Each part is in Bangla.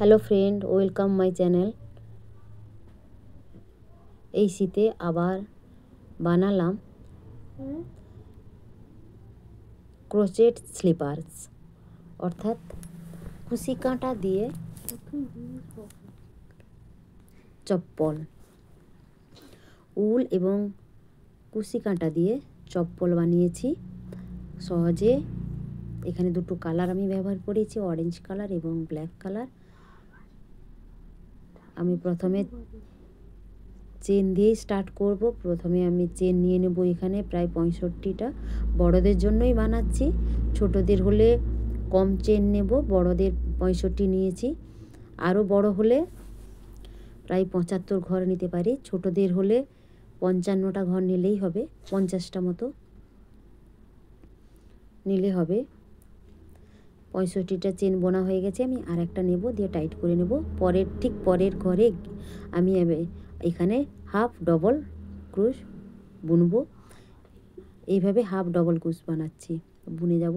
Hello friend, welcome my channel. এই শীতে আবার বানালাম ক্রোচেট স্লিপার্স, অর্থাৎ কুশি কাঁটা দিয়ে চপ্পল। উল এবং কুশি কাঁটা দিয়ে চপ্পল বানিয়েছি সহজে। এখানে দুটো কালার আমি ব্যবহার করেছি, অরেঞ্জ কালার এবং ব্ল্যাক কালার। আমি প্রথমে চেন দিয়েই স্টার্ট করব। প্রথমে আমি চেন নিয়ে নেব এখানে প্রায় 65টা। বড়দের জন্যই বানাচ্ছি, ছোটদের হলে কম চেন নেব। বড়দের 65 নিয়েছি, আরও বড় হলে প্রায় 75 ঘর নিতে পারি। ছোটদের হলে 55টা ঘর নিলেই হবে, 50টা মতো নিলে হবে। 65টা চেন বোনা হয়ে গেছে। আমি আর একটা নেব, দিয়ে টাইট করে নেব। ঠিক পরের ঘরে আমি এখানে হাফ ডবল ক্রুশ বুনবো। এইভাবে হাফ ডবল ক্রুশ বানাচ্ছি, বুনে যাব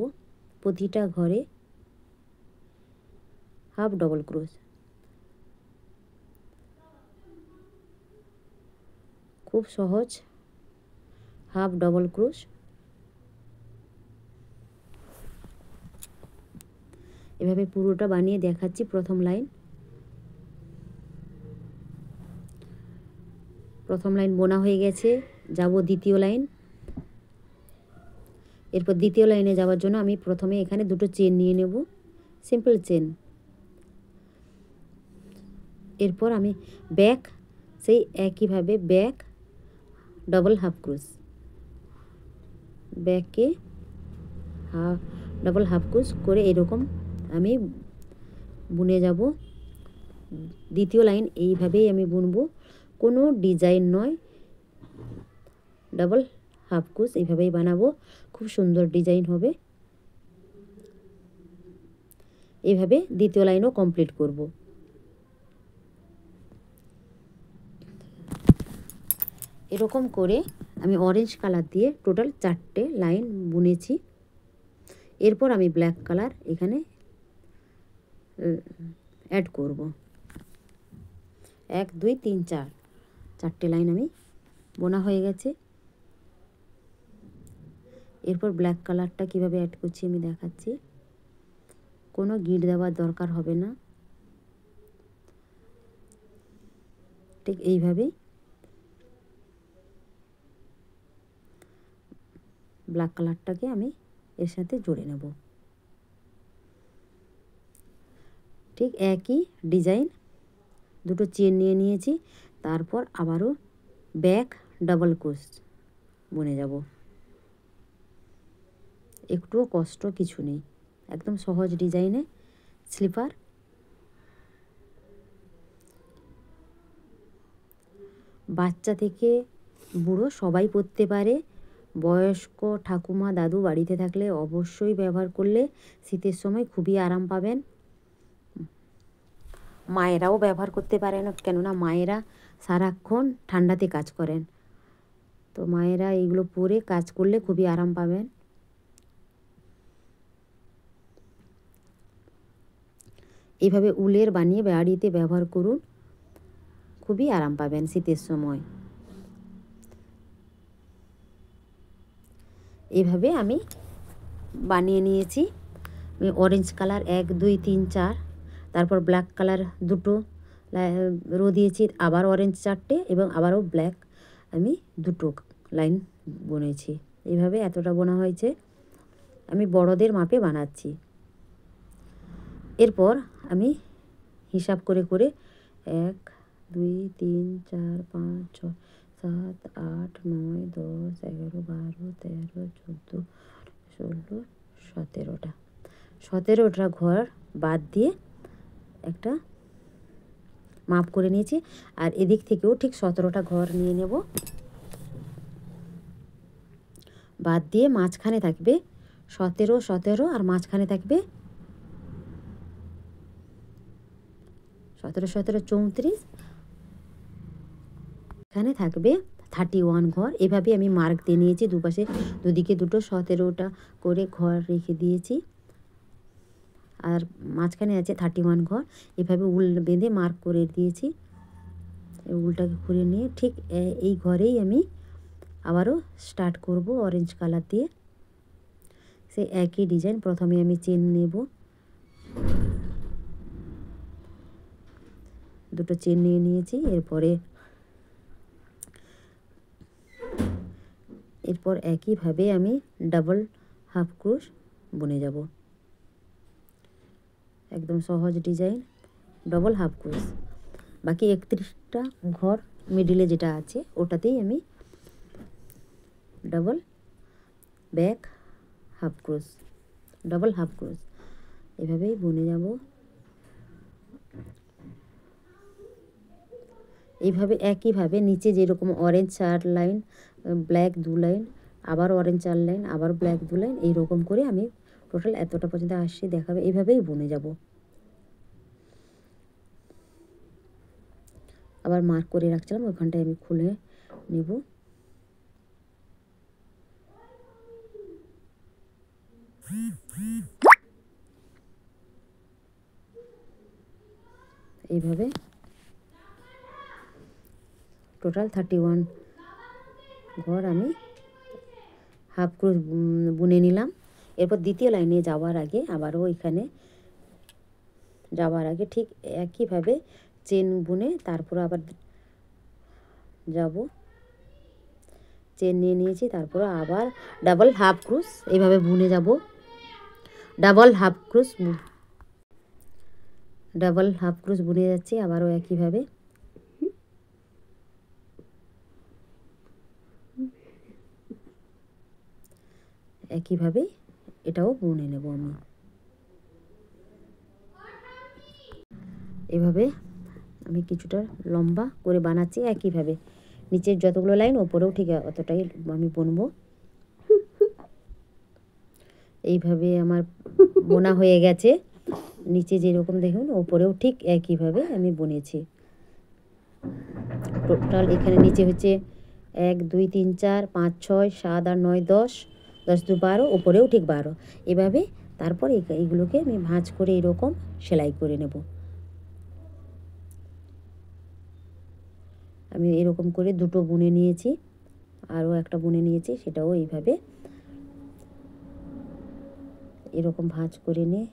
প্রতিটা ঘরে হাফ ডবল ক্রুশ। খুব সহজ হাফ ডবল ক্রুশ। এভাবে পুরোটা বানিয়ে দেখাচ্ছি। প্রথম লাইন বোনা হয়ে গেছে, যাব দ্বিতীয় লাইন। এরপর দ্বিতীয় লাইনে যাওয়ার জন্য আমি প্রথমে এখানে দুটো চেন নিয়ে নেব, সিম্পল চেন। এরপর আমি ব্যাক, সেই একইভাবে ব্যাক ডবল হাফ ক্রুশ, ব্যাকে ডবল হাফ ক্রুশ করে এরকম আমি বুনে যাব। দ্বিতীয় লাইন এইভাবেই আমি বুনবো, কোনো ডিজাইন নয়, ডাবল হাফ ক্রুশ এইভাবেই বানাবো। খুব সুন্দর ডিজাইন হবে। এইভাবে দ্বিতীয় লাইনও কমপ্লিট করব। এরকম করে আমি অরেঞ্জ কালার দিয়ে টোটাল 4টে লাইন বুনেছি। এরপর আমি ব্ল্যাক কালার এখানে অ্যাড করব। 1 2 3 4 4টে লাইন আমি বোনা হয়ে গেছে। এরপর ব্ল্যাক কালারটা কিভাবে অ্যাড করছি আমি দেখাচ্ছি। কোনো গিঁট দেওয়ার দরকার হবে না, ঠিক এইভাবেই ব্ল্যাক কালারটাকে আমি এর সাথে জুড়ে নেব। ঠিক একই ডিজাইন, দুটো চেন নিয়ে নিয়েছি। তারপর আবারও ব্যাক ডাবল ক্রোশ বুনে যাব। একটুও কষ্ট কিছু নেই, একদম সহজ ডিজাইনে স্লিপার। বাচ্চা থেকে বুড়ো সবাই পরতে পারে। বয়স্ক ঠাকুমা দাদু বাড়িতে থাকলে অবশ্যই ব্যবহার করলে শীতের সময় খুবই আরাম পাবেন। মায়েরাও ব্যবহার করতে পারেন, কেননা মায়েরা সারাক্ষণ ঠান্ডাতে কাজ করেন, তো মায়েরা এইগুলো পরে কাজ করলে খুবই আরাম পাবেন। এইভাবে উলের বানিয়ে বাড়িতে ব্যবহার করুন, খুবই আরাম পাবেন শীতের সময়। এইভাবে আমি বানিয়ে নিয়েছি। আমি অরেঞ্জ কালার 1 2 3 4, তারপর ব্ল্যাক কালার দুটো রো দিয়েছি, আবার অরেঞ্জ 4টে এবং আবারও ব্ল্যাক আমি দুটো লাইন বুনেছি। এইভাবে এতটা বোনা হয়েছে। আমি বড়দের মাপে বানাচ্ছি। এরপর আমি হিসাব করে করে 1 2 3 4 5 6 7 8 9 10 11 12 13 14 16 17টা ঘর বাদ দিয়ে একটা মাপ করে নিয়েছি। আর এদিক থেকেও ঠিক 17টা ঘর নিয়ে নেব, বাদ দিয়ে মাঝখানে থাকবে 17 17 আর মাঝখানে থাকবে 17 17 34, এখানে থাকবে 31 ঘর। এভাবে আমি মার্ক দিয়ে নিয়েছি, দুপাশে দুদিকে দুটো 17টা করে ঘর রেখে দিয়েছি। আর মাঝখানে আছে 31 ঘর। এভাবে উল বেঁধে মার্ক করে দিয়েছি। উলটাকে খুলে নিয়ে ঠিক এই ঘরেই আমি আবারও স্টার্ট করব অরেঞ্জ কালার দিয়ে। সেই একই ডিজাইন। প্রথমে আমি চেন নেব, দুটো চেন নিয়ে নিয়েছি। এরপর একইভাবে আমি ডাবল হাফ ক্রোশ বুনে যাব। একদম সহজ ডিজাইন, ডাবল হাফ ক্রোশ। বাকি 31টা ঘর মিডিলে যেটা আছে ওটাতেই আমি double back half crochet, double half crochet এভাবেই বুনে যাব। এইভাবে একইভাবে নিচে যেরকম অরেঞ্জ 4 লাইন, ব্ল্যাক 2 লাইন, আবার অরেঞ্জ 4 লাইন, আবার ব্ল্যাক 2 লাইন, এইরকম করে আমি টোটাল এতটা পর্যন্ত আসছি দেখাবে। এইভাবেই বুনে যাব। আবার মার্ক করে রাখছিলাম, ওখানটায় আমি খুলে নেব। এইভাবে টোটাল 31 ঘর আমি হাফ ক্রোশ বুনে নিলাম। এরপর দ্বিতীয় লাইনে যাওয়ার আগে আবারও এখানে যাওয়ার আগে ঠিক একইভাবে চেন বুনে তারপর আবার যাব। চেন নিয়ে নিয়েছি, তারপর আবার ডাবল হাফ ক্রোশ এইভাবে বুনে যাব। ডাবল হাফ ক্রোশ বুনে যাচ্ছি আবারও একইভাবে। একইভাবে এটাও বুনে নেব আমি। এভাবে আমি কিছুটা লম্বা করে বানাচ্ছি একইভাবে। নিচের যতগুলো লাইন ওপরেও ঠিক অতটাই আমি বুনবো। এইভাবে আমার বোনা হয়ে গেছে। নিচে যেরকম দেখুন ওপরেও ঠিক একইভাবে আমি বুনেছি। টোটাল এখানে নিচে হচ্ছে 1 2 3 4 5 6 7 8 9 10, 10 2 12, ওপরেও ঠিক 12। এভাবে তারপর এইগুলোকে আমি ভাঁজ করে এরকম সেলাই করে নেব। আমি এরকম করে দুটো বুনে নিয়েছি, আরও একটা বুনে নিয়েছি, সেটাও এইভাবে এরকম ভাঁজ করে নিয়ে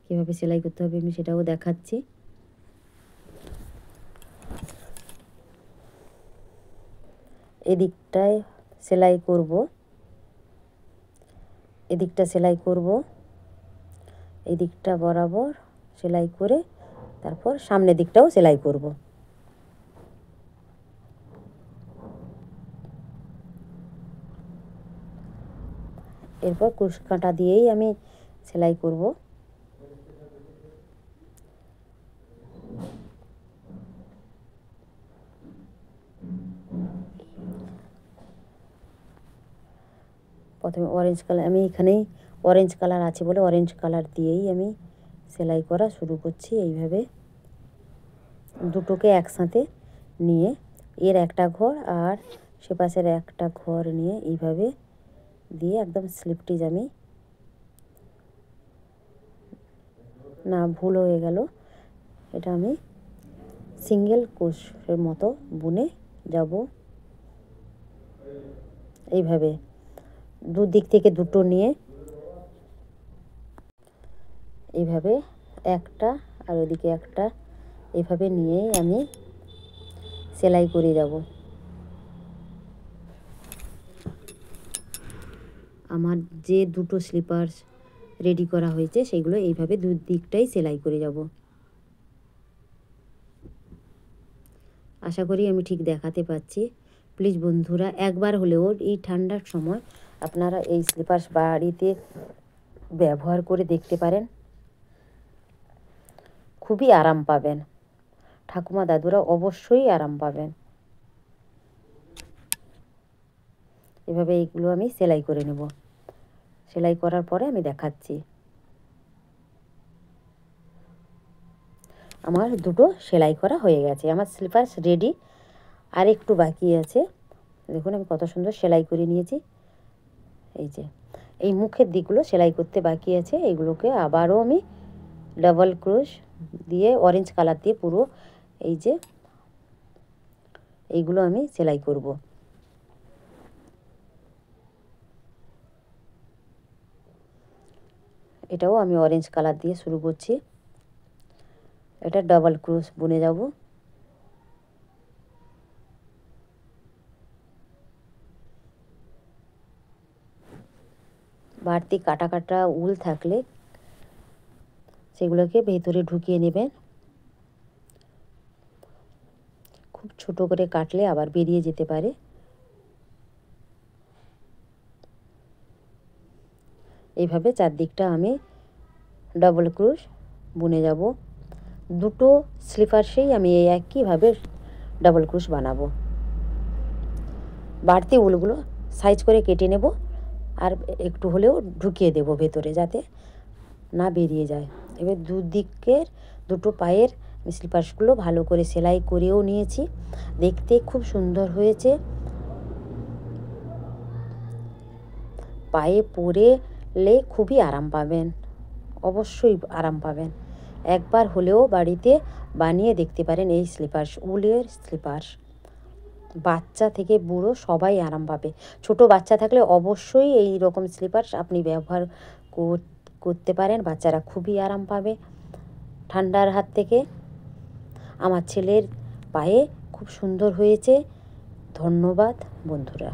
কীভাবে সেলাই করতে হবে আমি সেটাও দেখাচ্ছি। এদিকটায় সেলাই করব, এদিকটা সেলাই করব, এদিকটা বরাবর সেলাই করে তারপর সামনের দিকটাও সেলাই করব। এরপর কুশ কাঁটা দিয়েই আমি সেলাই করব। প্রথমে অরেঞ্জ কালার, আমি এখানেই অরেঞ্জ কালার আছে বলে অরেঞ্জ কালার দিয়েই আমি সেলাই করা শুরু করছি। এইভাবে দুটোকে একসাথে নিয়ে এর একটা ঘর আর সে পাশের একটা ঘর নিয়ে এইভাবে দিয়ে একদম স্লিপ স্টিচ আমি, না ভুল হয়ে গেল, এটা আমি সিঙ্গেল ক্রোশের মতো বুনে যাব। এইভাবে দুদিক থেকে দুটো নিয়ে এইভাবে একটা আর ওদিকে একটা এইভাবে নিয়েই আমি সেলাই করে যাব। আমার যে দুটো স্লিপার্স রেডি করা হয়েছে সেগুলো এইভাবে দুদিকটাই সেলাই করে যাব। আশা করি আমি ঠিক দেখাতে পাচ্ছি। প্লিজ বন্ধুরা একবার হলেও এই ঠান্ডার সময় আপনারা এই স্লিপার্স বাড়িতে ব্যবহার করে দেখতে পারেন, খুবই আরাম পাবেন। ঠাকুমা দাদুরা অবশ্যই আরাম পাবেন। এভাবে এইগুলো আমি সেলাই করে নেব। সেলাই করার পরে আমি দেখাচ্ছি। আমার দুটো সেলাই করা হয়ে গেছে, আমার স্লিপার্স রেডি। আর একটু বাকি আছে, দেখুন আমি কত সুন্দর সেলাই করে নিয়েছি। এই যে এই মুখের দিকগুলো সেলাই করতে বাকি আছে। এগুলোকে আবারও আমি ডাবল ক্রোশ দিয়ে অরেঞ্জ কালার দিয়ে পুরো এই যে এইগুলো আমি সেলাই করব। এটাও আমি অরেঞ্জ কালার দিয়ে শুরু করছি। এটা ডাবল ক্রোশ বুনে যাব। বাড়তি কাটা কাটা উল থাকলে সেগুলোকে ভেতরে ঢুকিয়ে নেবেন। খুব ছোট করে কাটলে আবার বেরিয়ে যেতে পারে। এইভাবে চারদিকটা আমি ডাবল ক্রোশ বুনে যাব। দুটো স্লিপার্সেই আমি এই একইভাবে ডাবল ক্রোশ বানাবো। বাড়তি উলগুলো সাইজ করে কেটে নেব আর একটু হলেও ঢুকিয়ে দেব ভেতরে, যাতে না বেরিয়ে যায়। এবার দুদিকের দুটো পায়ের স্লিপার্সগুলো ভালো করে সেলাই করেও নিয়েছি। দেখতে খুব সুন্দর হয়েছে। পায়ে পরলে খুবই আরাম পাবেন, অবশ্যই আরাম পাবেন। একবার হলেও বাড়িতে বানিয়ে দেখতে পারেন এই স্লিপার্স, উলের স্লিপার্স। বাচ্চা থেকে বুড়ো সবাই আরাম পাবে। ছোট বাচ্চা থাকলে অবশ্যই এই রকম স্লিপার্স আপনি ব্যবহার করতে পারেন। বাচ্চারা খুবই আরাম পাবে ঠান্ডার হাত থেকে। আমার ছেলের পায়ে খুব সুন্দর হয়েছে। ধন্যবাদ বন্ধুরা।